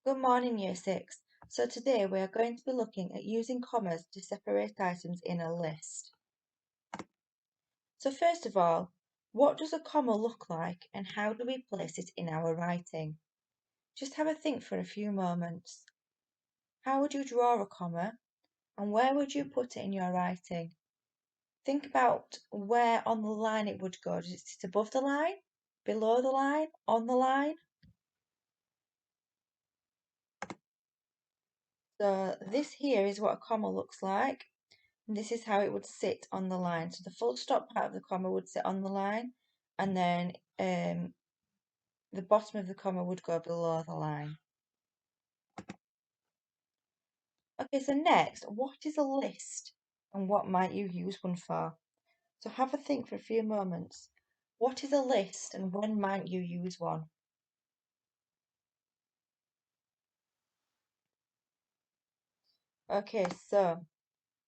Good morning, Year 6. So today we are going to be looking at using commas to separate items in a list. So first of all, what does a comma look like and how do we place it in our writing? Just have a think for a few moments. How would you draw a comma and where would you put it in your writing? Think about where on the line it would go. Does it sit above the line, below the line, on the line? So this here is what a comma looks like. And this is how it would sit on the line. So the full stop part of the comma would sit on the line, and then the bottom of the comma would go below the line. Okay, so next, what is a list and what might you use one for? So have a think for a few moments. What is a list and when might you use one? Okay, so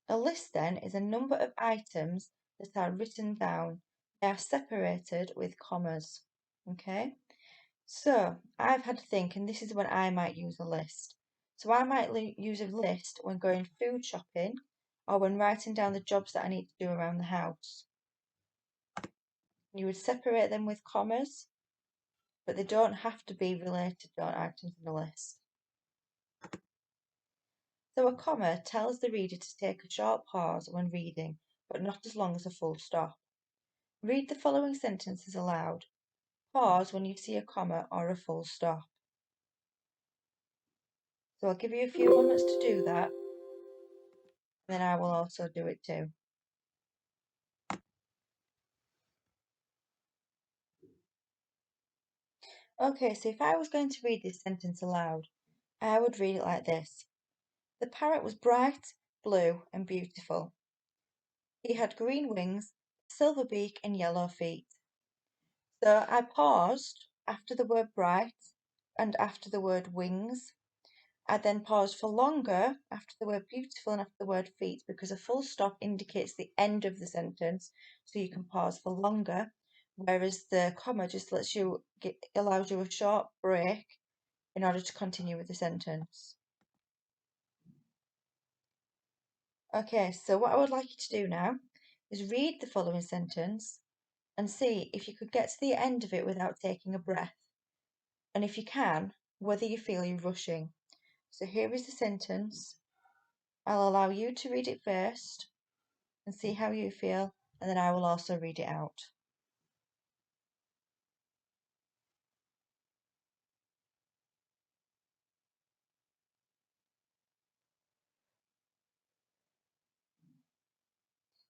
a list then is a number of items that are written down. They are separated with commas. Okay? So I've had to think, and this is when I might use a list. So I might use a list when going food shopping or when writing down the jobs that I need to do around the house. You would separate them with commas, but they don't have to be related to items in the list. So a comma tells the reader to take a short pause when reading, but not as long as a full stop. Read the following sentences aloud. Pause when you see a comma or a full stop. So I'll give you a few moments to do that, and then I will also do it too. Okay, so if I was going to read this sentence aloud, I would read it like this. The parrot was bright, blue, and beautiful. He had green wings, silver beak, and yellow feet. So I paused after the word bright and after the word wings. I then paused for longer after the word beautiful and after the word feet because a full stop indicates the end of the sentence, so you can pause for longer, whereas the comma just allows you a short break in order to continue with the sentence. Okay, so what I would like you to do now is read the following sentence and see if you could get to the end of it without taking a breath, and if you can, whether you feel you're rushing. So here is the sentence. I'll allow you to read it first and see how you feel, and then I will also read it out.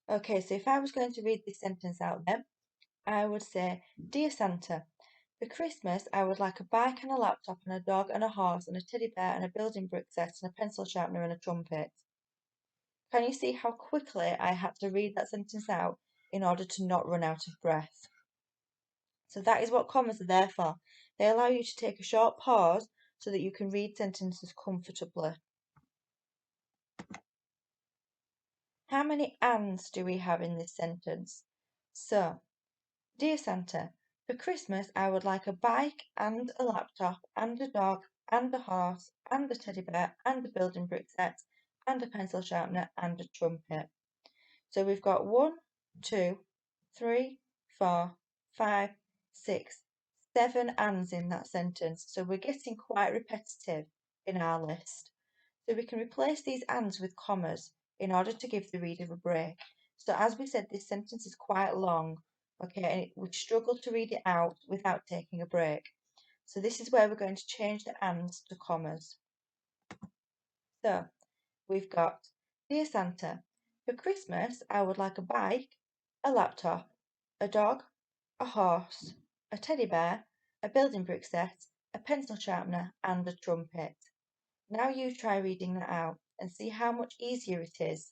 Okay, so if I was going to read this sentence out then, I would say, Dear Santa, for Christmas I would like a bike and a laptop and a dog and a horse and a teddy bear and a building brick set and a pencil sharpener and a trumpet. Can you see how quickly I had to read that sentence out in order to not run out of breath? So that is what commas are there for. They allow you to take a short pause so that you can read sentences comfortably. How many ands do we have in this sentence? So, Dear Santa, for Christmas I would like a bike and a laptop and a dog and a horse and a teddy bear and a building brick set and a pencil sharpener and a trumpet. So we've got 1, 2, 3, 4, 5, 6, 7 ands in that sentence. So we're getting quite repetitive in our list. So we can replace these ands with commas in order to give the reader a break. So as we said, this sentence is quite long, okay, and we struggle to read it out without taking a break. So this is where we're going to change the ands to commas. So we've got, Dear Santa, for Christmas I would like a bike, a laptop, a dog, a horse, a teddy bear, a building brick set, a pencil sharpener, and a trumpet. Now you try reading that out and see how much easier it is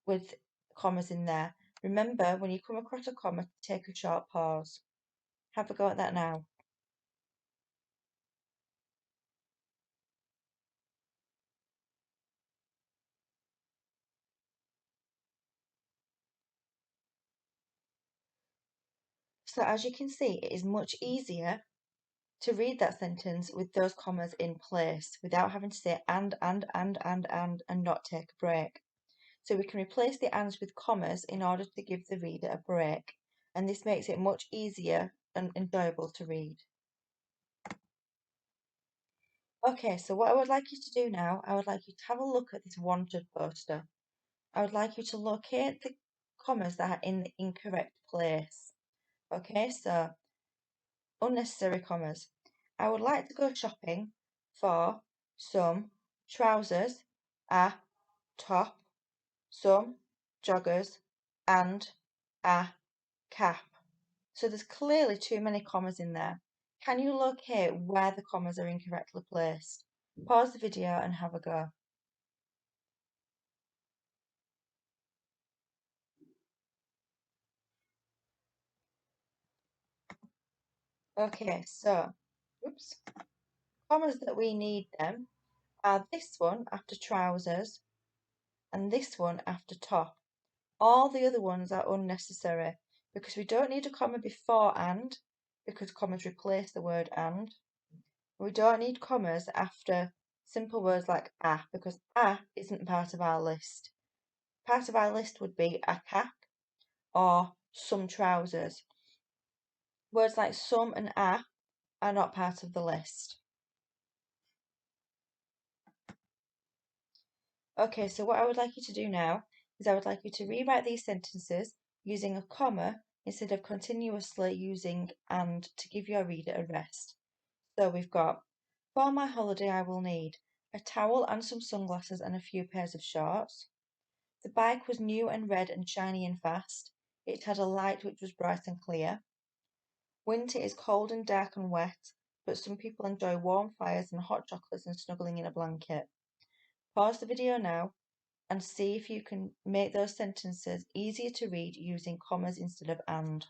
with commas in there. Remember, when you come across a comma, to take a short pause. Have a go at that now. So as you can see, it is much easier to read that sentence with those commas in place without having to say and not take a break. So we can replace the ands with commas in order to give the reader a break, and this makes it much easier and enjoyable to read. Okay, so what I would like you to do now, I would like you to have a look at this wanted poster. I would like you to locate the commas that are in the incorrect place. Okay, so unnecessary commas. I would like to go shopping for some trousers, a top, some joggers, and a cap. So there's clearly too many commas in there. Can you locate where the commas are incorrectly placed? Pause the video and have a go. Okay, so, oops, commas that we need then are this one after trousers and this one after top. All the other ones are unnecessary because we don't need a comma before and, because commas replace the word and. We don't need commas after simple words like a because a isn't part of our list. Part of our list would be a cap or some trousers. Words like some and a are not part of the list. Okay, so what I would like you to do now is I would like you to rewrite these sentences using a comma instead of continuously using and to give your reader a rest. So we've got, for my holiday I will need a towel and some sunglasses and a few pairs of shorts. The bike was new and red and shiny and fast. It had a light which was bright and clear. Winter is cold and dark and wet, but some people enjoy warm fires and hot chocolates and snuggling in a blanket. Pause the video now and see if you can make those sentences easier to read using commas instead of and.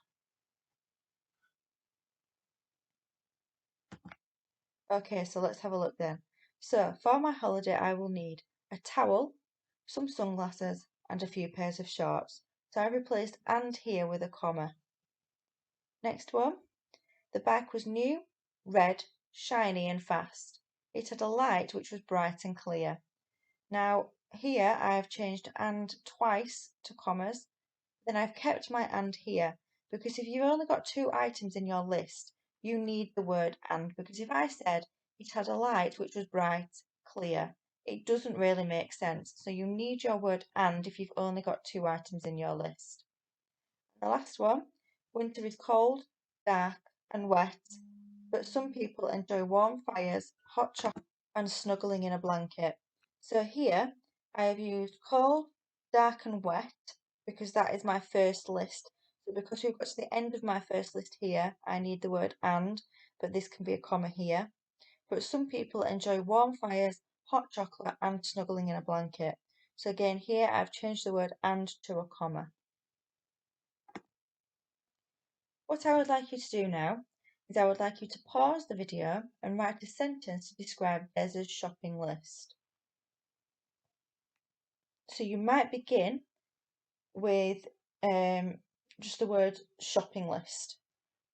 Okay, so let's have a look then. So, for my holiday I will need a towel, some sunglasses and a few pairs of shorts. So I replaced and here with a comma. Next one. The bike was new, red, shiny and fast. It had a light which was bright and clear. Now, here I have changed and twice to commas, then I've kept my and here because if you've only got two items in your list, you need the word and because if I said it had a light which was bright, clear, it doesn't really make sense. So you need your word and if you've only got two items in your list. The last one, winter is cold, dark and wet, but some people enjoy warm fires, hot chocolate and snuggling in a blanket. So here I have used cold, dark and wet because that is my first list. So because we've got to the end of my first list here, I need the word and, but this can be a comma here. But some people enjoy warm fires, hot chocolate and snuggling in a blanket. So again here I've changed the word and to a comma. What I would like you to do now is I would like you to pause the video and write a sentence to describe Bez's shopping list. So you might begin with just the word shopping list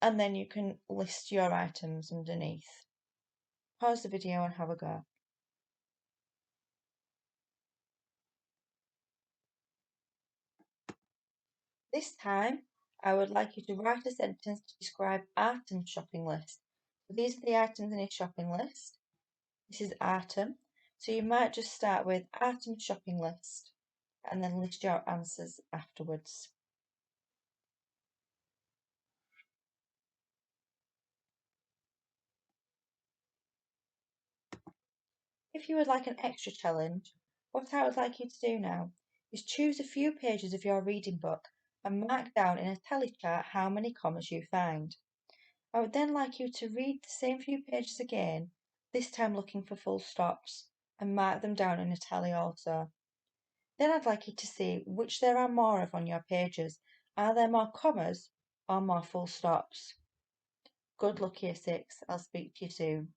and then you can list your items underneath. Pause the video and have a go. This time I would like you to write a sentence to describe Artem's shopping list. So these are the items in his shopping list. This is Artem. So you might just start with Artem's shopping list and then list your answers afterwards. If you would like an extra challenge, what I would like you to do now is choose a few pages of your reading book and mark down in a tally chart how many commas you find. I would then like you to read the same few pages again, this time looking for full stops, and mark them down in a tally also. Then I'd like you to see which there are more of on your pages. Are there more commas or more full stops? Good luck, Year 6. I'll speak to you soon.